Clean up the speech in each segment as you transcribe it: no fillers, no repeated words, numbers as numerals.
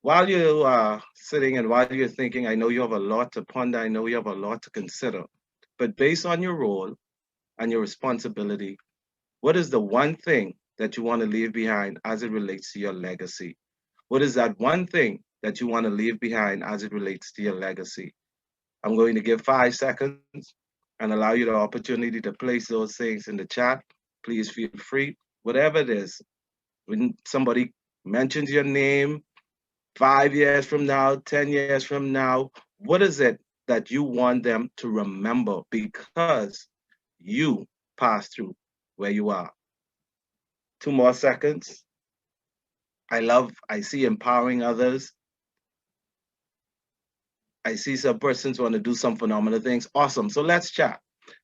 while you are sitting and while you're thinking, I know you have a lot to ponder, I know you have a lot to consider, but based on your role and your responsibility, what is the one thing that you want to leave behind as it relates to your legacy? What is that one thing that you want to leave behind as it relates to your legacy? I'm going to give 5 seconds and allow you the opportunity to place those things in the chat. Please feel free, whatever it is. When somebody mentions your name 5 years from now, 10 years from now, what is it that you want them to remember because you passed through where you are? 2 more seconds. I see empowering others. I see some persons want to do some phenomenal things. Awesome. So let's chat.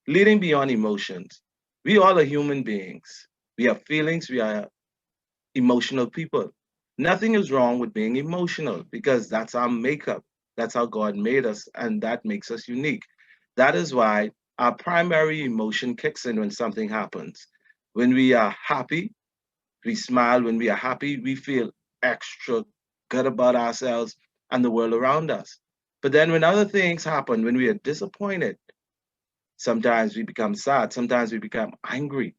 Leading beyond emotions. We all are human beings. We have feelings. We are emotional people. Nothing is wrong with being emotional because that's our makeup. That's how God made us, and that makes us unique. That is why our primary emotion kicks in when something happens. When we are happy, we smile. When we are happy, we feel extra good about ourselves and the world around us. But then when other things happen, when we are disappointed, sometimes we become sad, sometimes we become angry.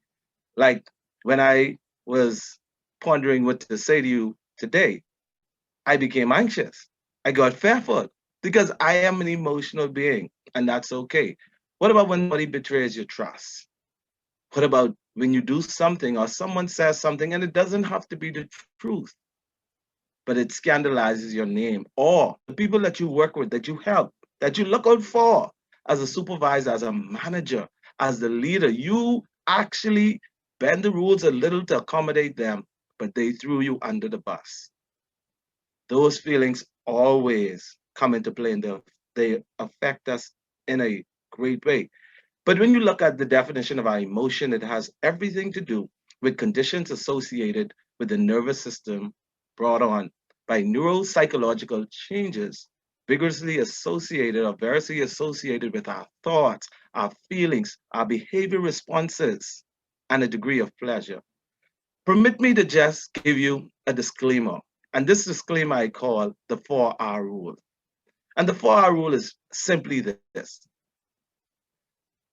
Like when I was pondering what to say to you today, I became anxious. I got fearful because I am an emotional being, and that's okay. What about when somebody betrays your trust? What about when you do something or someone says something and it doesn't have to be the truth, but it scandalizes your name or the people that you work with, that you help, that you look out for as a supervisor, as a manager, as the leader? You actually bend the rules a little to accommodate them, but they threw you under the bus. Those feelings always come into play and they affect us in a great way. But when you look at the definition of our emotion, it has everything to do with conditions associated with the nervous system brought on by neuropsychological changes vigorously associated or variously associated with our thoughts, our feelings, our behavior responses, and a degree of pleasure. Permit me to just give you a disclaimer. And this disclaimer I call the 4R rule. And the 4R rule is simply this: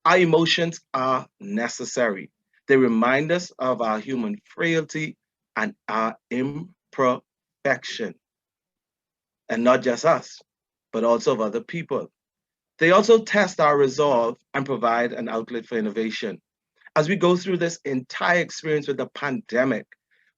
our emotions are necessary. They remind us of our human frailty and our imperfection, and not just us, but also of other people. They also test our resolve and provide an outlet for innovation. As we go through this entire experience with the pandemic,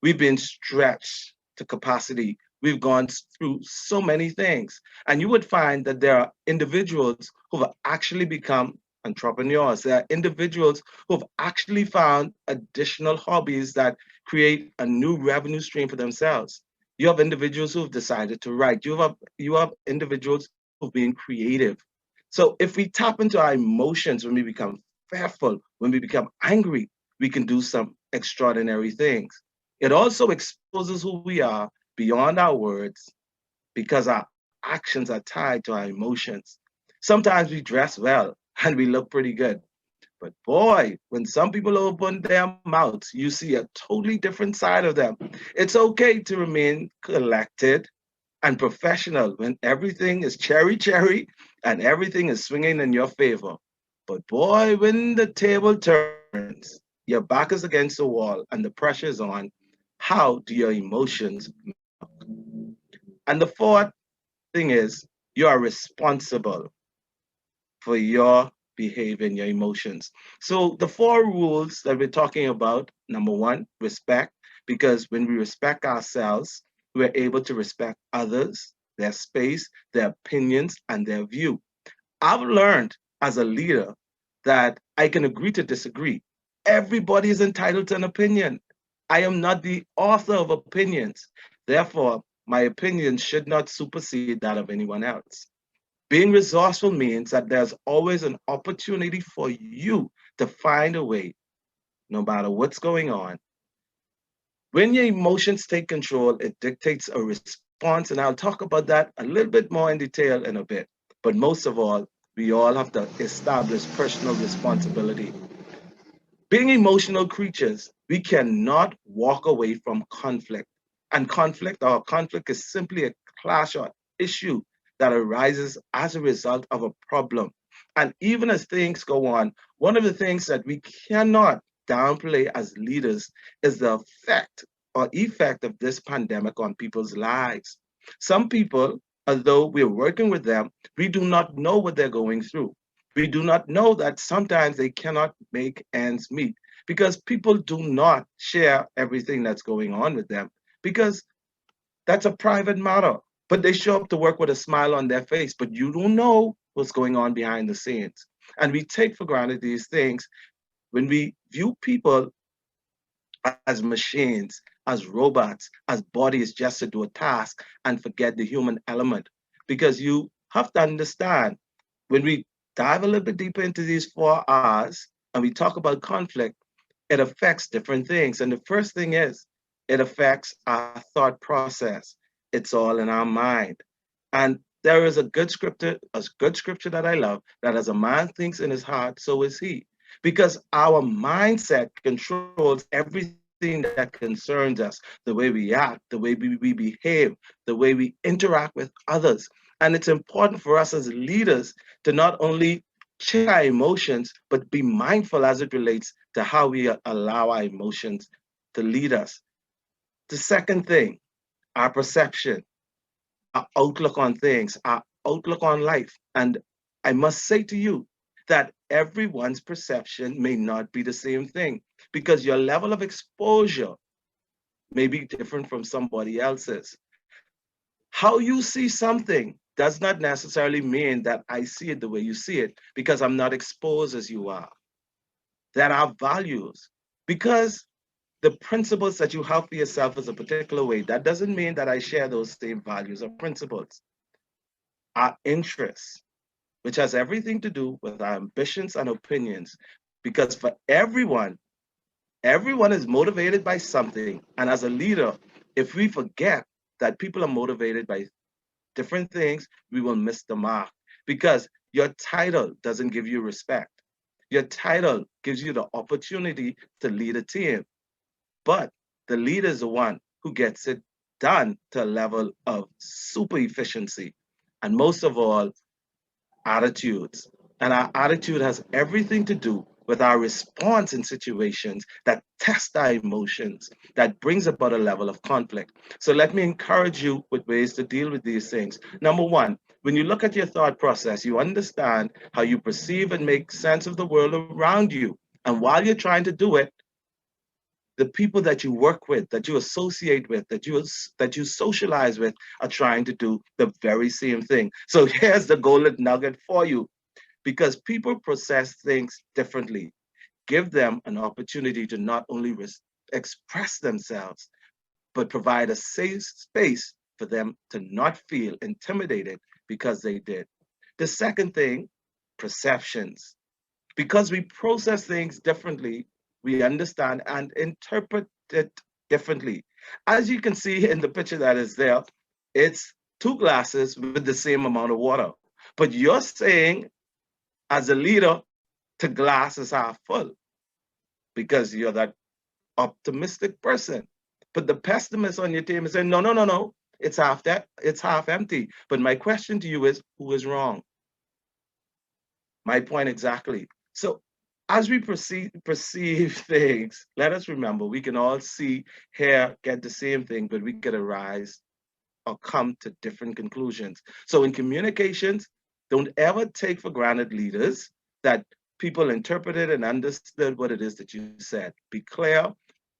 we've been stretched to capacity. We've gone through so many things. And you would find that there are individuals who have actually become entrepreneurs. There are individuals who have actually found additional hobbies that create a new revenue stream for themselves. You have individuals who have decided to write. You have individuals who've been creative. So if we tap into our emotions when we become fearful, when we become angry, we can do some extraordinary things. It also exposes who we are beyond our words because our actions are tied to our emotions. Sometimes we dress well and we look pretty good. But boy, when some people open their mouths, you see a totally different side of them. It's okay to remain collected and professional when everything is cherry and everything is swinging in your favor. But boy, when the table turns, your back is against the wall and the pressure is on, how do your emotions? And the fourth thing is, you are responsible for your behavior and your emotions. So the 4 rules that we're talking about: number one, respect, because when we respect ourselves, we're able to respect others, their space, their opinions, and their view. I've learned as a leader that I can agree to disagree. Everybody is entitled to an opinion. I am not the author of opinions. Therefore, my opinion should not supersede that of anyone else. Being resourceful means that there's always an opportunity for you to find a way, no matter what's going on. When your emotions take control, it dictates a response, and I'll talk about that a little bit more in detail in a bit. But most of all, we all have to establish personal responsibility. Being emotional creatures, we cannot walk away from conflict. And conflict is simply a clash or issue that arises as a result of a problem. And even as things go on, one of the things that we cannot downplay as leaders is the effect of this pandemic on people's lives. Some people, although we're working with them, we do not know what they're going through. We do not know that sometimes they cannot make ends meet because people do not share everything that's going on with them because that's a private matter. But they show up to work with a smile on their face, but you don't know what's going on behind the scenes. And we take for granted these things when we view people as machines, as robots, as bodies just to do a task and forget the human element. Because you have to understand when we dive a little bit deeper into these 4 R's and we talk about conflict, it affects different things. And the first thing is it affects our thought process. It's all in our mind. And there is a good scripture that I love that as a man thinks in his heart, so is he. Because our mindset controls everything that concerns us, the way we act, the way we behave, the way we interact with others. And it's important for us as leaders to not only check our emotions, but be mindful as it relates to how we allow our emotions to lead us. The second thing, our perception, our outlook on things, our outlook on life. And I must say to you that everyone's perception may not be the same thing because your level of exposure may be different from somebody else's. How you see something does not necessarily mean that I see it the way you see it because I'm not exposed as you are. That are values. Because the principles that you have for yourself is a particular way, that doesn't mean that I share those same values or principles. Our interests, which has everything to do with our ambitions and opinions, because for everyone is motivated by something. And as a leader, if we forget that people are motivated by different things, we will miss the mark because your title doesn't give you respect. Your title gives you the opportunity to lead a team, but the leader is the one who gets it done to a level of super efficiency. And most of all, attitudes. And our attitude has everything to do with our response in situations that test our emotions, that brings about a level of conflict. So let me encourage you with ways to deal with these things. Number one, when you look at your thought process, you understand how you perceive and make sense of the world around you. And while you're trying to do it, the people that you work with, that you associate with, that you socialize with are trying to do the very same thing. So here's the golden nugget for you because people process things differently. Give them an opportunity to not only express themselves, but provide a safe space for them to not feel intimidated because they did. The second thing, perceptions. Because we process things differently, we understand and interpret it differently. As you can see in the picture that is there, it's 2 glasses with the same amount of water. But you're saying, as a leader, the glass is half full because you're that optimistic person. But the pessimist on your team is saying, no, no, no, no, it's half empty. But my question to you is, who is wrong? My point exactly. So as we perceive things, let us remember we can all see, hear, get the same thing, but we could arise or come to different conclusions. So in communications, don't ever take for granted, leaders, that people interpreted and understood what it is that you said. Be clear,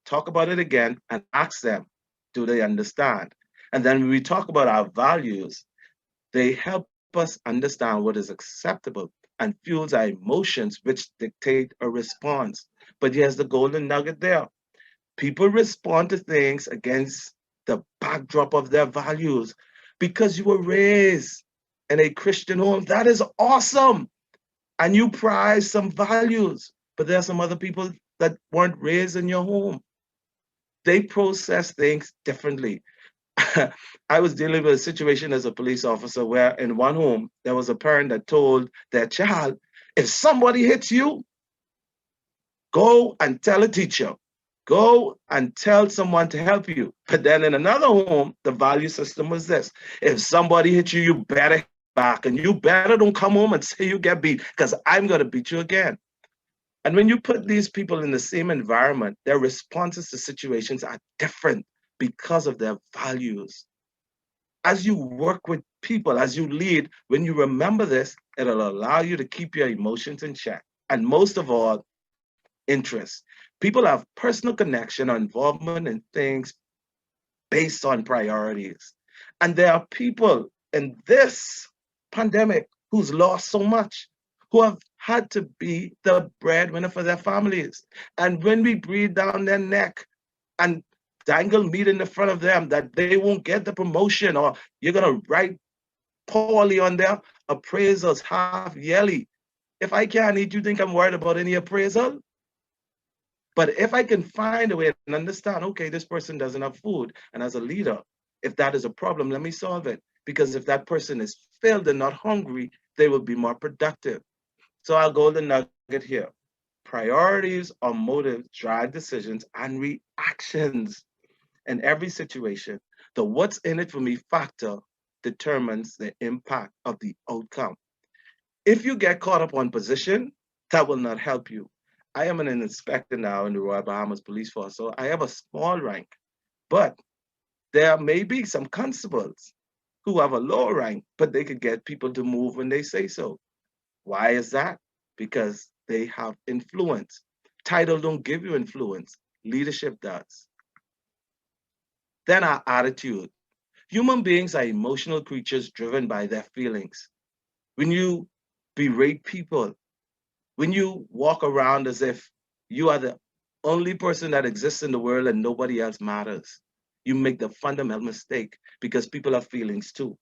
talk about it again, and ask them, do they understand? And then when we talk about our values, they help us understand what is acceptable and fuels our emotions, which dictate a response. But here's the golden nugget there. People respond to things against the backdrop of their values because you were raised in a Christian home. That is awesome. And you prize some values, but there are some other people that weren't raised in your home. They process things differently. I was dealing with a situation as a police officer where in one home, there was a parent that told their child, if somebody hits you, go and tell a teacher. Go and tell someone to help you. But then in another home, the value system was this. If somebody hit you, you better hit back. And you better don't come home and say you get beat because I'm going to beat you again. And when you put these people in the same environment, their responses to situations are different because of their values. As you work with people, as you lead, when you remember this, it'll allow you to keep your emotions in check. And most of all, interest. People have personal connection or involvement in things based on priorities. And there are people in this pandemic who's lost so much, who have had to be the breadwinner for their families. And when we breathe down their neck and dangle meat in the front of them that they won't get the promotion, or you're going to write poorly on their appraisals half yearly. If I can't eat, you think I'm worried about any appraisal? But if I can find a way and understand, okay, this person doesn't have food, and as a leader, if that is a problem, let me solve it. Because if that person is filled and not hungry, they will be more productive. So our golden nugget here: priorities or motives drive decisions and reactions in every situation. The what's in it for me factor determines the impact of the outcome. If you get caught up on position, that will not help you. I am an inspector now in the Royal Bahamas Police Force, so I have a small rank, but there may be some constables who have a lower rank, but they could get people to move when they say so. Why is that? Because they have influence. Title don't give you influence, leadership does. Then our attitude. Human beings are emotional creatures driven by their feelings. When you berate people, when you walk around as if you are the only person that exists in the world and nobody else matters, you make the fundamental mistake because people have feelings too.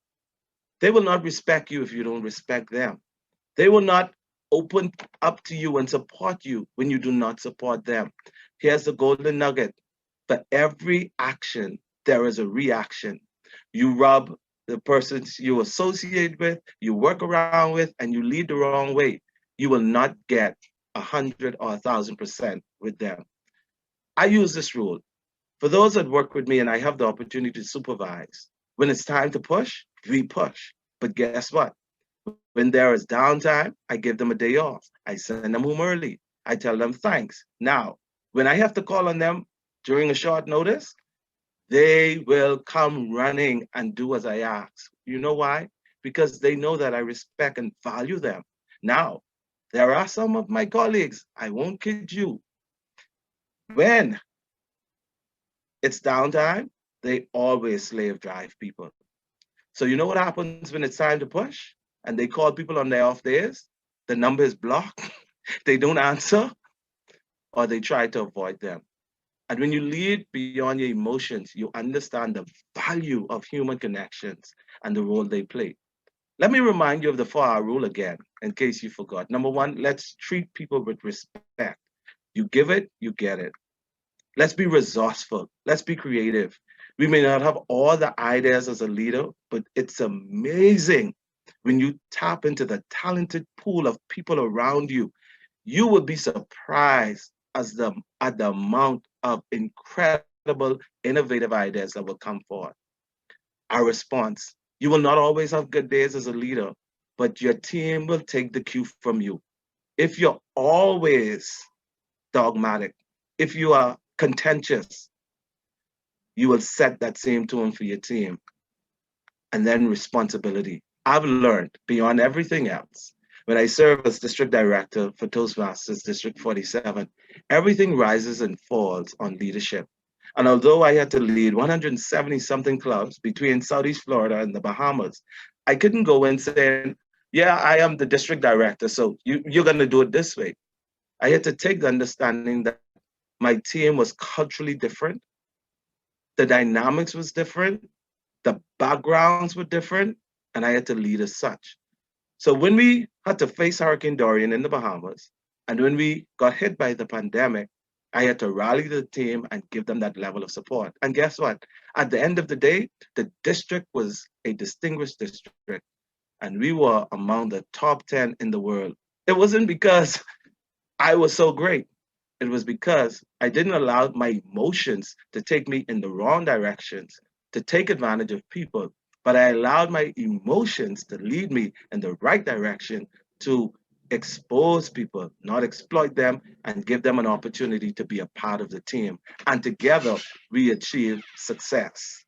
They will not respect you if you don't respect them. They will not open up to you and support you when you do not support them. Here's the golden nugget: for every action, there is a reaction. You rub the persons you associate with, you work around with, and you lead the wrong way, you will not get 100 or 1,000% with them. I use this rule. For those that work with me and I have the opportunity to supervise, when it's time to push, we push. But guess what? When there is downtime, I give them a day off. I send them home early. I tell them thanks. Now, when I have to call on them during a short notice, they will come running and do as I ask. You know why? Because they know that I respect and value them. Now, there are some of my colleagues, I won't kid you, when it's downtime, they always slave drive people. So you know what happens when it's time to push and they call people on their off days? The number is blocked, they don't answer, or they try to avoid them. And when you lead beyond your emotions, you understand the value of human connections and the role they play. Let me remind you of the 4-hour rule again, in case you forgot. Number one, let's treat people with respect. You give it, you get it. Let's be resourceful. Let's be creative. We may not have all the ideas as a leader, but it's amazing when you tap into the talented pool of people around you. You will be surprised at the amount of incredible, innovative ideas that will come forward. Our response: you will not always have good days as a leader, but your team will take the cue from you. If you're always dogmatic, if you are contentious, you will set that same tone for your team. And then responsibility. I've learned beyond everything else, when I serve as district director for Toastmasters District 47, everything rises and falls on leadership. And although I had to lead 170 something clubs between Southeast Florida and the Bahamas, I couldn't go in saying, yeah, I am the district director, so you're going to do it this way. I had to take the understanding that my team was culturally different, the dynamics was different, the backgrounds were different, and I had to lead as such. So when we had to face Hurricane Dorian in the Bahamas, and when we got hit by the pandemic, I had to rally the team and give them that level of support. And guess what? At the end of the day, the district was a distinguished district, and we were among the top 10 in the world. It wasn't because I was so great. It was because I didn't allow my emotions to take me in the wrong directions, to take advantage of people, but I allowed my emotions to lead me in the right direction to expose people, not exploit them, and give them an opportunity to be a part of the team. And together we achieve success.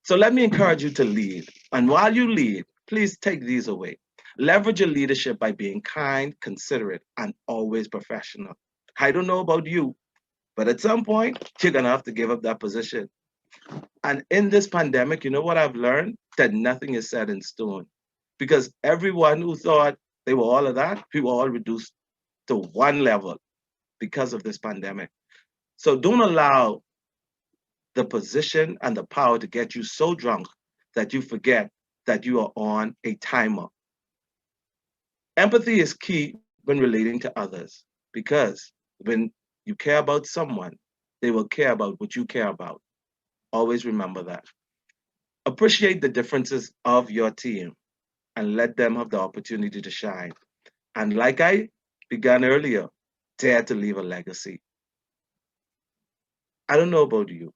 So let me encourage you to lead. And while you lead, please take these away. Leverage your leadership by being kind, considerate, and always professional. I don't know about you, but at some point, you're going to have to give up that position. And in this pandemic, you know what I've learned? That nothing is set in stone. Because everyone who thought they were all of that, we were all reduced to one level because of this pandemic. So don't allow the position and the power to get you so drunk that you forget that you are on a timer. Empathy is key when relating to others because when you care about someone, they will care about what you care about. Always remember that. Appreciate the differences of your team and let them have the opportunity to shine. And like I began earlier, dare to leave a legacy. I don't know about you,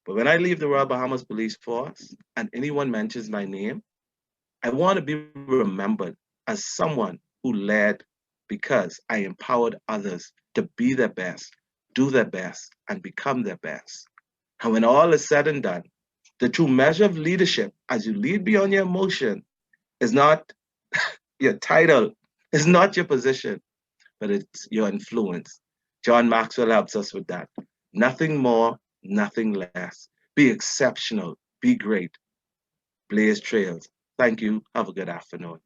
but when I leave the Royal Bahamas Police Force and anyone mentions my name, I want to be remembered as someone who led because I empowered others to be their best, do their best, and become their best. And when all is said and done, the true measure of leadership as you lead beyond your emotion is not your title, it's not your position, but it's your influence. John Maxwell helps us with that. Nothing more, nothing less. Be exceptional, be great, blaze trails. Thank you. Have a good afternoon.